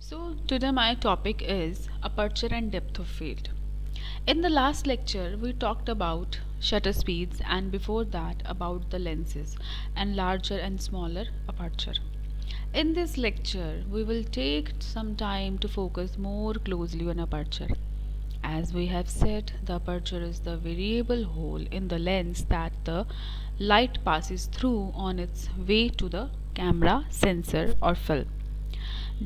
So today my topic is aperture and depth of field. In the last lecture we talked about shutter speeds, and before that about the lenses and larger and smaller aperture. In this lecture we will take some time to focus more closely on aperture. As we have said, the aperture is the variable hole in the lens that the light passes through on its way to the camera, sensor or film.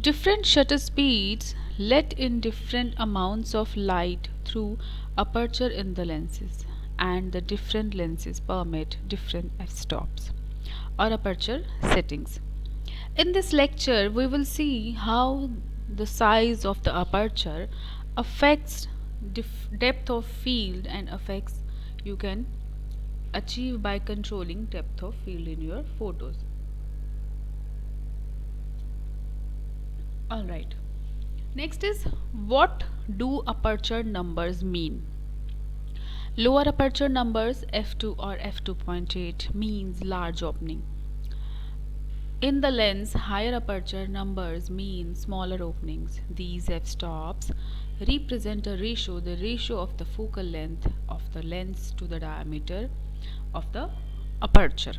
Different shutter speeds let in different amounts of light through aperture in the lenses, and the different lenses permit different f-stops or aperture settings. In this lecture, we will see how the size of the aperture affects depth of field and affects you can achieve by controlling depth of field in your photos. Alright. Next is, what do aperture numbers mean? Lower aperture numbers f2 or f2.8 means large opening. In the lens, higher aperture numbers mean smaller openings. These f-stops represent a ratio, the ratio of the focal length of the lens to the diameter of the aperture.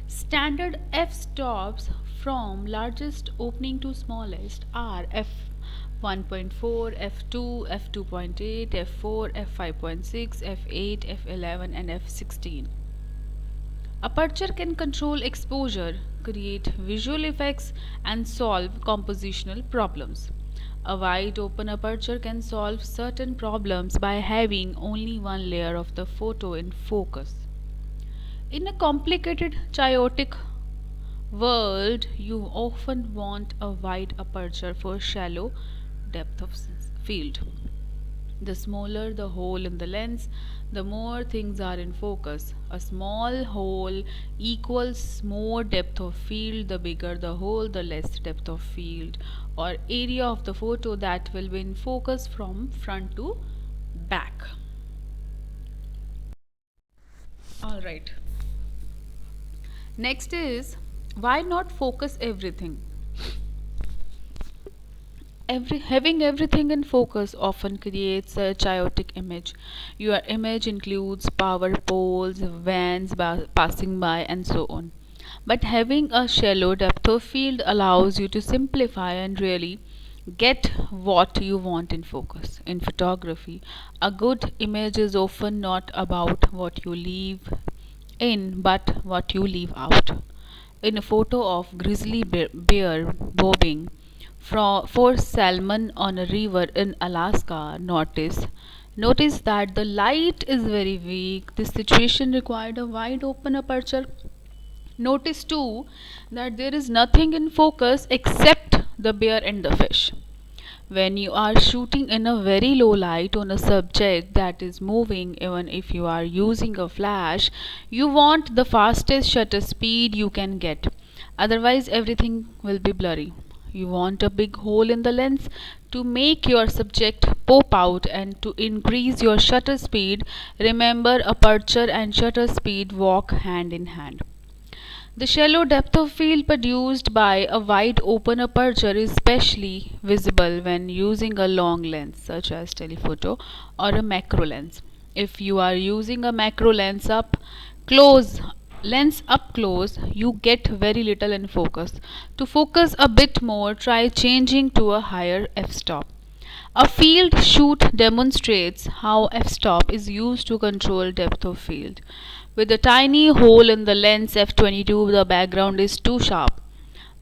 Standard f-stops from largest opening to smallest are f1.4, f2, f2.8, f4, f5.6, f8, f11 and f16. Aperture can control exposure, create visual effects and solve compositional problems. A wide open aperture can solve certain problems by having only one layer of the photo in focus. In a complicated, chaotic world, you often want a wide aperture for shallow depth of field. The smaller the hole in the lens, the more things are in focus. A small hole equals more depth of field. The bigger the hole, the less depth of field or area of the photo that will be in focus from front to back. Alright. Next is, why not focus everything? Having everything in focus often creates a chaotic image. Your image includes power poles, vans passing by, and so on. But having a shallow depth of field allows you to simplify and really get what you want in focus. In photography, a good image is often not about what you leave in but what you leave out. In a photo of grizzly bear bobbing for salmon on a river in Alaska, notice that the light is very weak. This situation required a wide open aperture. Notice too that there is nothing in focus except the bear and the fish. When you are shooting in a very low light on a subject that is moving, even if you are using a flash, you want the fastest shutter speed you can get. Otherwise, everything will be blurry. You want a big hole in the lens to make your subject pop out, and to increase your shutter speed, remember aperture and shutter speed walk hand in hand. The shallow depth of field produced by a wide open aperture is especially visible when using a long lens such as telephoto or a macro lens. If you are using a macro lens up close, you get very little in focus. To focus a bit more, try changing to a higher f-stop. A field shoot demonstrates how f-stop is used to control depth of field. With a tiny hole in the lens f22, the background is too sharp.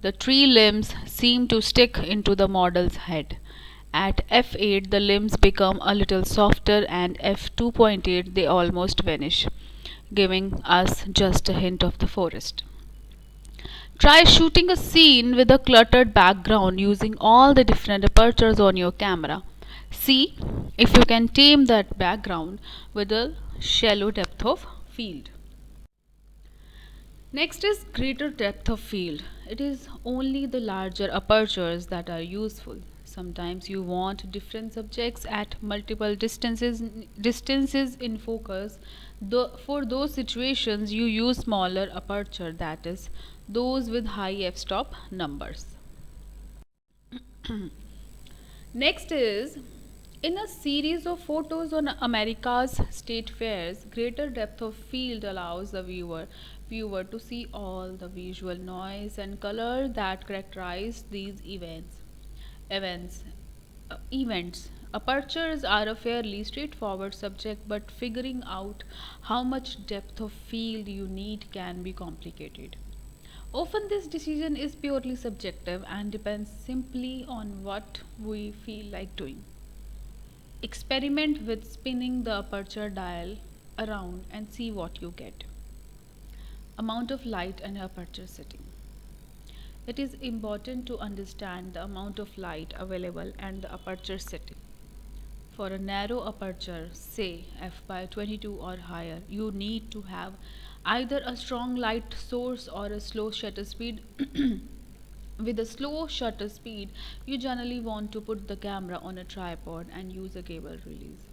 The tree limbs seem to stick into the model's head. At f8, the limbs become a little softer, and f2.8 they almost vanish, giving us just a hint of the forest. Try shooting a scene with a cluttered background using all the different apertures on your camera. See if you can tame that background with a shallow depth of field. Next is greater depth of field. It is only the larger apertures that are useful. Sometimes you want different subjects at multiple distances in focus. For those situations, you use smaller aperture, that is, those with high f-stop numbers. Next is, in a series of photos on America's state fairs, greater depth of field allows the viewer to see all the visual noise and color that characterize these events events. Apertures are a fairly straightforward subject, but figuring out how much depth of field you need can be complicated. Often, this decision is purely subjective and depends simply on what we feel like doing. Experiment with spinning the aperture dial around and see what you get. Amount of light and aperture setting. It is important to understand the amount of light available and the aperture setting. For a narrow aperture, say f by 22 or higher, you need to have either a strong light source or a slow shutter speed. With a slow shutter speed, you generally want to put the camera on a tripod and use a cable release.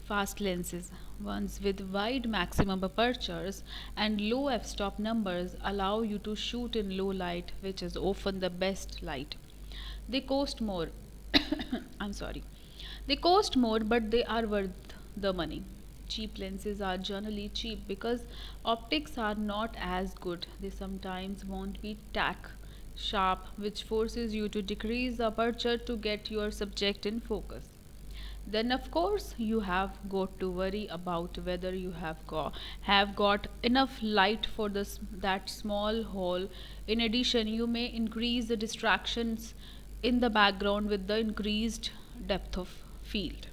Fast lenses, ones with wide maximum apertures and low f-stop numbers, allow you to shoot in low light, which is often the best light. They cost more. I'm sorry. They cost more, but they are worth the money. Cheap lenses are generally cheap because optics are not as good. They sometimes won't be tack sharp, which forces you to decrease the aperture to get your subject in focus. Then of course you have got to worry about whether you have got enough light for that small hole. In addition, you may increase the distractions in the background with the increased depth of field.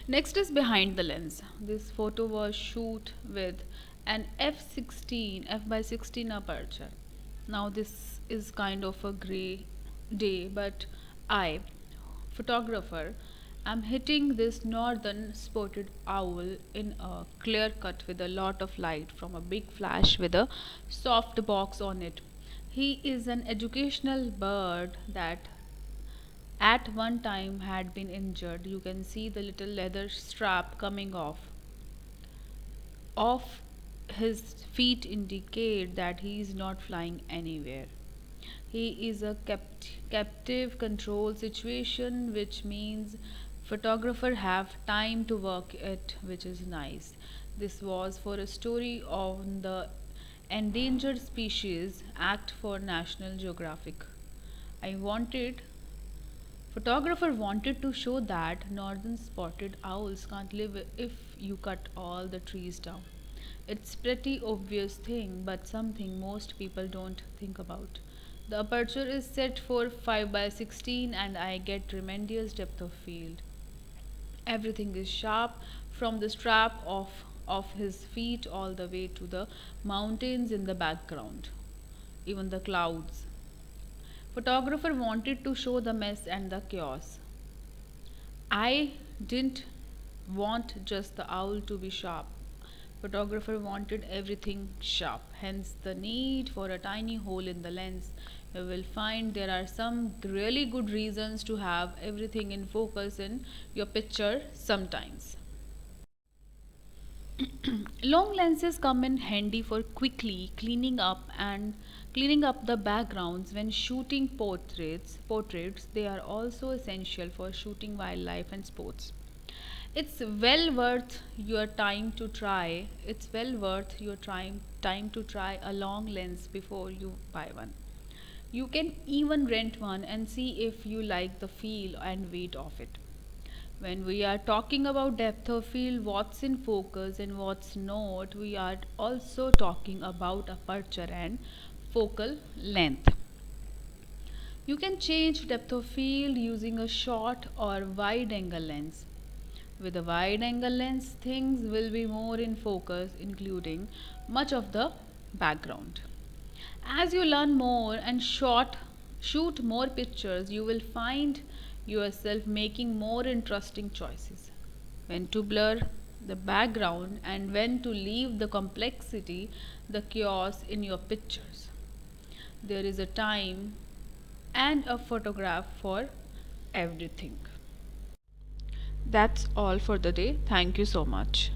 Next is behind the lens. This photo was shot with an f16 f by 16 aperture. Now this is kind of a gray day, but I, photographer, am hitting this northern spotted owl in a clear cut with a lot of light from a big flash with a soft box on it. He is an educational bird that at one time had been injured. You can see the little leather strap coming off his feet indicate that he is not flying anywhere. He is a captive control situation, which means photographer have time to work it, which is nice. This was for a story on the Endangered Species Act for National Geographic. I wanted Photographer wanted to show that northern spotted owls can't live if you cut all the trees down. It's pretty obvious thing, but something most people don't think about. The aperture is set for 5 by 16 and I get tremendous depth of field. Everything is sharp from the strap of his feet all the way to the mountains in the background, even the clouds. Photographer wanted to show the mess and the chaos. I didn't want just the owl to be sharp. Photographer wanted everything sharp, hence the need for a tiny hole in the lens. You will find there are some really good reasons to have everything in focus in your picture sometimes. Long lenses come in handy for quickly cleaning up the backgrounds when shooting portraits. They are also essential for shooting wildlife and sports. It's well worth your time to try. It's well worth your time to try a long lens before you buy one. You can even rent one and see if you like the feel and weight of it. When we are talking about depth of field, what's in focus and what's not, we are also talking about aperture and focal length. You can change depth of field using a short or wide angle lens. With a wide angle lens, things will be more in focus, including much of the background. As you learn more and shoot more pictures, you will find yourself making more interesting choices. When to blur the background and when to leave the complexity, the chaos in your pictures. There is a time and a photograph for everything. That's all for the day. Thank you so much.